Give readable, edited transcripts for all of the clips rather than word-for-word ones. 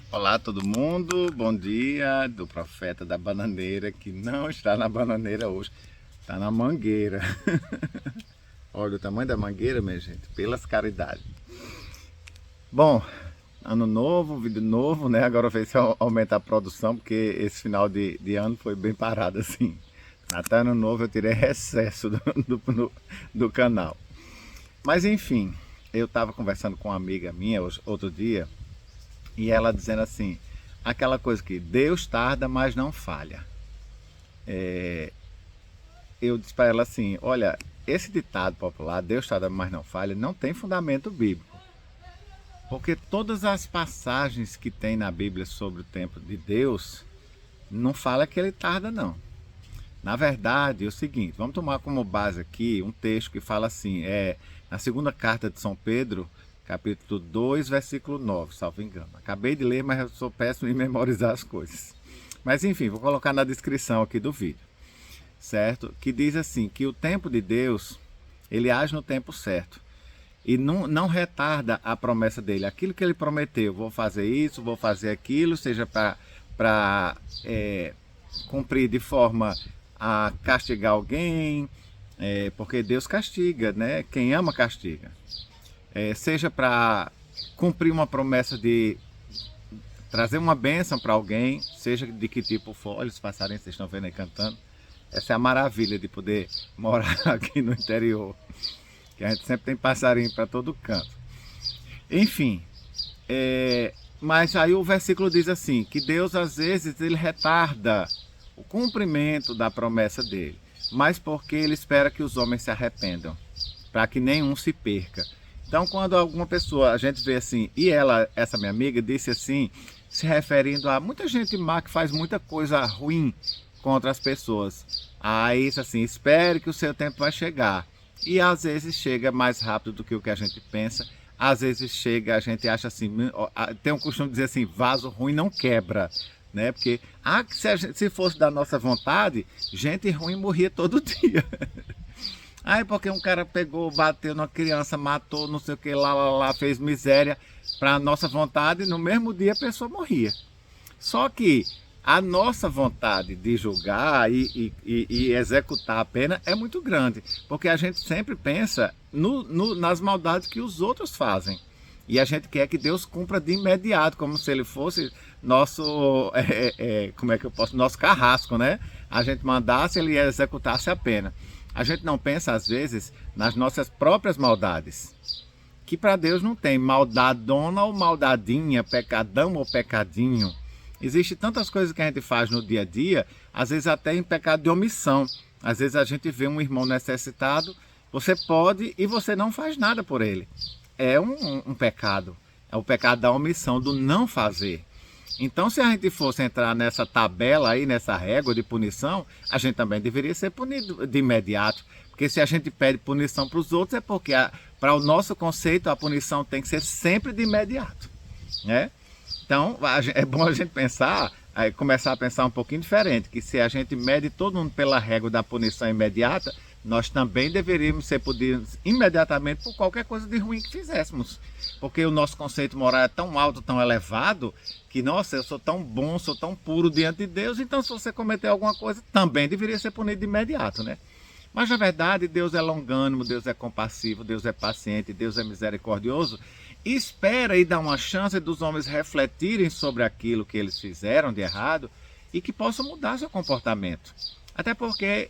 Olá todo mundo, bom dia do profeta da bananeira que não está na bananeira hoje, está na mangueira. Olha o tamanho da mangueira, minha gente, pelas caridades. Bom, ano novo, vida novo, né? Agora ver se aumenta a produção, porque esse final de ano foi bem parado assim. Até ano novo eu tirei recesso do canal. Mas enfim, eu estava conversando com uma amiga minha outro dia e ela dizendo assim, aquela coisa que Deus tarda, mas não falha. Eu disse para ela assim, olha, esse ditado popular, Deus tarda, mas não falha, não tem fundamento bíblico. Porque todas as passagens que tem na Bíblia sobre o tempo de Deus, não fala que ele tarda não. Na verdade, é o seguinte, vamos tomar como base aqui um texto que fala assim, na segunda carta de São Pedro, capítulo 2, versículo 9, salvo engano. Acabei de ler, mas eu sou péssimo em memorizar as coisas. Mas enfim, vou colocar na descrição aqui do vídeo, certo? Que diz assim, que o tempo de Deus, ele age no tempo certo. E não retarda a promessa dele. Aquilo que ele prometeu, vou fazer isso, vou fazer aquilo, seja para cumprir de forma a castigar alguém, porque Deus castiga, né? Quem ama castiga. Seja para cumprir uma promessa de trazer uma bênção para alguém, seja de que tipo for. Olha os passarinhos, vocês estão vendo aí cantando. Essa é a maravilha de poder morar aqui no interior, que a gente sempre tem passarinho para todo canto. Enfim, mas aí o versículo diz assim, que Deus às vezes ele retarda o cumprimento da promessa dele, mas porque ele espera que os homens se arrependam, para que nenhum se perca. Então, quando alguma pessoa, a gente vê assim, e ela, essa minha amiga, disse assim, se referindo a muita gente má que faz muita coisa ruim contra as pessoas. Aí, isso assim, espere que o seu tempo vai chegar. E às vezes chega mais rápido do que o que a gente pensa. Às vezes chega, a gente acha assim, tem um costume de dizer assim, vaso ruim não quebra, né? Porque se fosse da nossa vontade, gente ruim morria todo dia. Aí porque um cara pegou, bateu numa criança, matou, não sei o que, lá, fez miséria para nossa vontade, e no mesmo dia a pessoa morria. Só que a nossa vontade de julgar e executar a pena é muito grande, porque a gente sempre pensa nas maldades que os outros fazem. E a gente quer que Deus cumpra de imediato, como se ele fosse nosso, como é que eu posso, nosso carrasco, né? A gente mandasse, ele executasse a pena. A gente não pensa, às vezes, nas nossas próprias maldades. Que para Deus não tem maldadona ou maldadinha, pecadão ou pecadinho. Existem tantas coisas que a gente faz no dia a dia, às vezes até em pecado de omissão. Às vezes a gente vê um irmão necessitado, você pode e você não faz nada por ele. É um pecado. É o pecado da omissão, do não fazer. Então, se a gente fosse entrar nessa tabela aí, nessa régua de punição, a gente também deveria ser punido de imediato. Porque se a gente pede punição para os outros, é porque para o nosso conceito a punição tem que ser sempre de imediato, né? Então, é bom a gente pensar, começar a pensar um pouquinho diferente, que se a gente mede todo mundo pela régua da punição imediata, nós também deveríamos ser punidos imediatamente por qualquer coisa de ruim que fizéssemos. Porque o nosso conceito moral é tão alto, tão elevado, que, nossa, eu sou tão bom, sou tão puro diante de Deus, então se você cometer alguma coisa, também deveria ser punido de imediato, né? Mas, na verdade, Deus é longânimo, Deus é compassivo, Deus é paciente, Deus é misericordioso, e espera e dá uma chance dos homens refletirem sobre aquilo que eles fizeram de errado e que possam mudar seu comportamento. Até porque,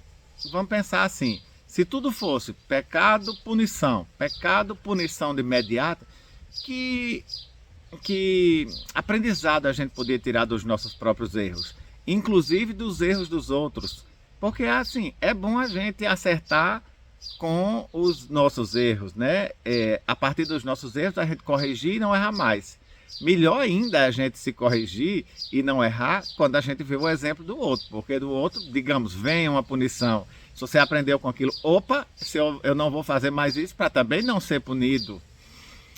vamos pensar assim, se tudo fosse pecado, punição de imediato, que aprendizado a gente poderia tirar dos nossos próprios erros, inclusive dos erros dos outros. Porque assim, é bom a gente acertar com os nossos erros, né? A partir dos nossos erros a gente corrigir e não errar mais. Melhor ainda é a gente se corrigir e não errar quando a gente vê o exemplo do outro, porque do outro, digamos, vem uma punição. Se você aprendeu com aquilo, opa, se eu não vou fazer mais isso para também não ser punido.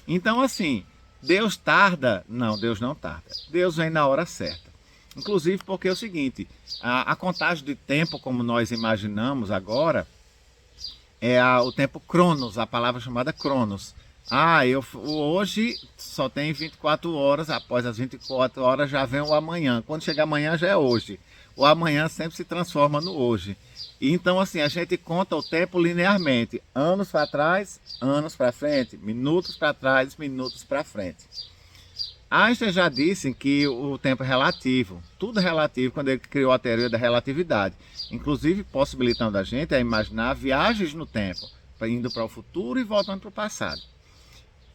Então assim, Deus tarda? Não, Deus não tarda. Deus vem na hora certa. Inclusive porque é o seguinte, a contagem de tempo como nós imaginamos agora, o tempo cronos, a palavra chamada cronos. Hoje só tem 24 horas, após as 24 horas já vem o amanhã. Quando chega amanhã já é hoje. O amanhã sempre se transforma no hoje. E então assim, a gente conta o tempo linearmente, anos para trás, anos para frente, minutos para trás, minutos para frente. Einstein já disse que o tempo é relativo, tudo é relativo quando ele criou a teoria da relatividade, inclusive possibilitando a gente a imaginar viagens no tempo, indo para o futuro e voltando para o passado.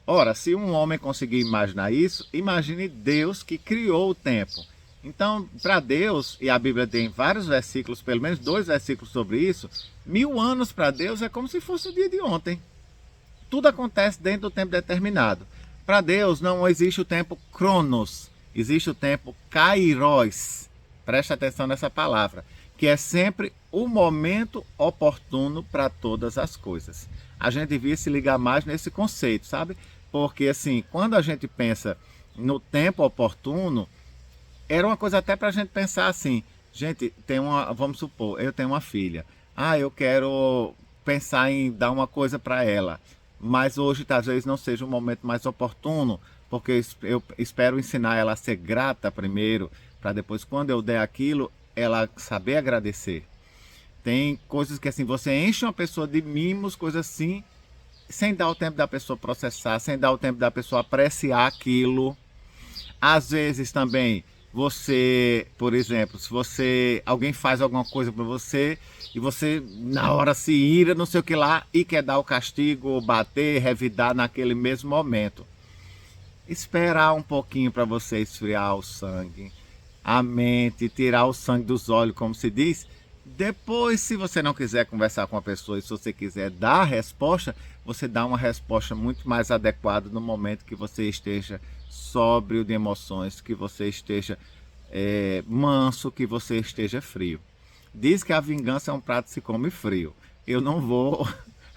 Ora, se um homem conseguir imaginar isso, imagine Deus que criou o tempo. Então, para Deus, e a Bíblia tem vários versículos, pelo menos 2 versículos sobre isso, 1000 anos para Deus é como se fosse o dia de ontem. Tudo acontece dentro do tempo determinado. Para Deus não existe o tempo cronos, existe o tempo kairos. Preste atenção nessa palavra, que é sempre o momento oportuno para todas as coisas. A gente devia se ligar mais nesse conceito, sabe? Porque assim, quando a gente pensa no tempo oportuno, era uma coisa até para a gente pensar assim, gente, vamos supor, eu tenho uma filha, eu quero pensar em dar uma coisa para ela, mas hoje talvez não seja o momento mais oportuno, porque eu espero ensinar ela a ser grata primeiro, para depois quando eu der aquilo, ela saber agradecer. Tem coisas que assim, você enche uma pessoa de mimos, coisas assim, sem dar o tempo da pessoa processar, sem dar o tempo da pessoa apreciar aquilo. Às vezes também, você, por exemplo, se alguém faz alguma coisa para você e você na hora se ira, não sei o que lá, e quer dar o castigo, bater, revidar naquele mesmo momento. Esperar um pouquinho para você esfriar o sangue, a mente, tirar o sangue dos olhos, como se diz. Depois, se você não quiser conversar com a pessoa e se você quiser dar a resposta, você dá uma resposta muito mais adequada no momento que você esteja sóbrio de emoções, que você esteja manso, que você esteja frio. Diz que a vingança é um prato que se come frio. Eu não vou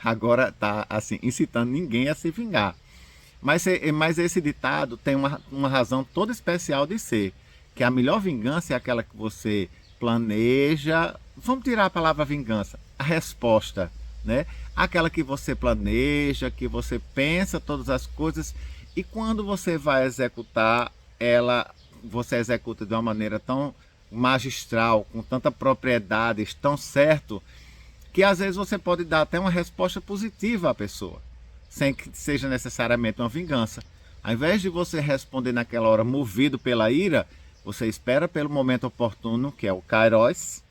agora estar assim, incitando ninguém a se vingar. Mas esse ditado tem uma razão toda especial de ser, que a melhor vingança é aquela que você planeja. Vamos tirar a palavra vingança, a resposta, né? Aquela que você planeja, que você pensa todas as coisas e quando você vai executar ela, você executa de uma maneira tão magistral, com tanta propriedade, tão certo, que às vezes você pode dar até uma resposta positiva à pessoa, sem que seja necessariamente uma vingança. Ao invés de você responder naquela hora movido pela ira, você espera pelo momento oportuno, que é o kairos,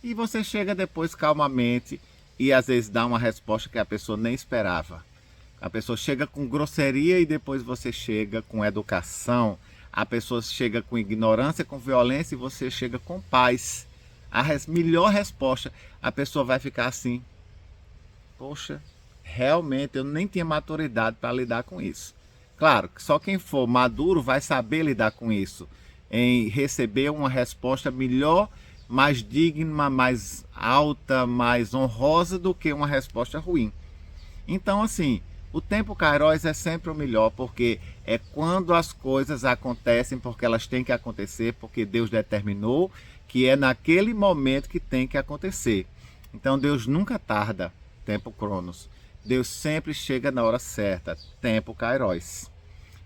e você chega depois calmamente e às vezes dá uma resposta que a pessoa nem esperava. A pessoa chega com grosseria e depois você chega com educação. A pessoa chega com ignorância, com violência e você chega com paz. A melhor resposta, a pessoa vai ficar assim: poxa, realmente eu nem tinha maturidade para lidar com isso. Claro que só quem for maduro vai saber lidar com isso, em receber uma resposta melhor, mais digna, mais alta, mais honrosa do que uma resposta ruim. Então assim, o tempo kairos é sempre o melhor, porque é quando as coisas acontecem porque elas têm que acontecer, porque Deus determinou que é naquele momento que tem que acontecer. Então Deus nunca tarda, tempo cronos. Deus sempre chega na hora certa, tempo kairos.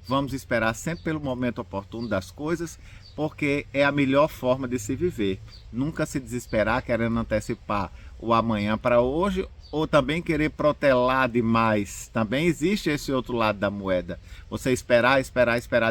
Vamos esperar sempre pelo momento oportuno das coisas, porque é a melhor forma de se viver. Nunca se desesperar querendo antecipar o amanhã para hoje, ou também querer protelar demais. Também existe esse outro lado da moeda. Você esperar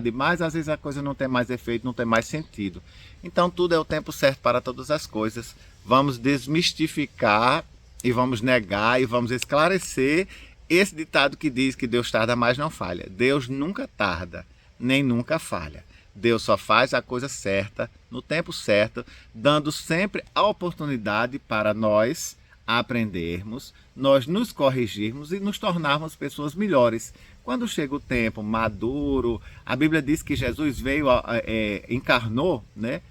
demais, às vezes a coisa não tem mais efeito, não tem mais sentido. Então tudo é o tempo certo para todas as coisas. Vamos desmistificar e vamos negar e vamos esclarecer esse ditado que diz que Deus tarda, mas não falha. Deus nunca tarda, nem nunca falha. Deus só faz a coisa certa, no tempo certo, dando sempre a oportunidade para nós aprendermos, nós nos corrigirmos e nos tornarmos pessoas melhores. Quando chega o tempo maduro, a Bíblia diz que Jesus veio, encarnou, né?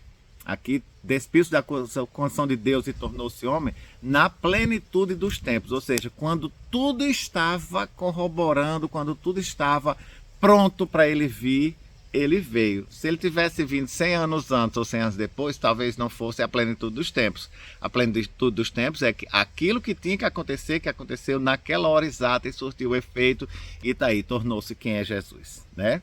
Aqui, despiu-se da condição de Deus e tornou-se homem na plenitude dos tempos, ou seja, quando tudo estava corroborando, quando tudo estava pronto para ele vir, ele veio. Se ele tivesse vindo 100 anos antes ou 100 anos depois, talvez não fosse a plenitude dos tempos. A plenitude dos tempos é que aquilo que tinha que aconteceu naquela hora exata e surtiu o efeito, e tá aí, tornou-se quem é Jesus, né?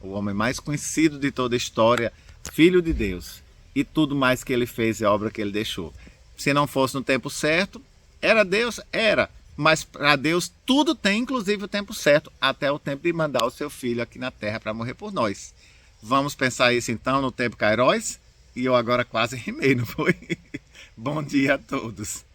O homem mais conhecido de toda a história, Filho de Deus. E tudo mais que ele fez é a obra que ele deixou. Se não fosse no tempo certo, era Deus? Era. Mas para Deus tudo tem, inclusive o tempo certo, até o tempo de mandar o seu filho aqui na terra para morrer por nós. Vamos pensar isso então no tempo Kairos? E eu agora quase rimei, não foi? Bom dia a todos.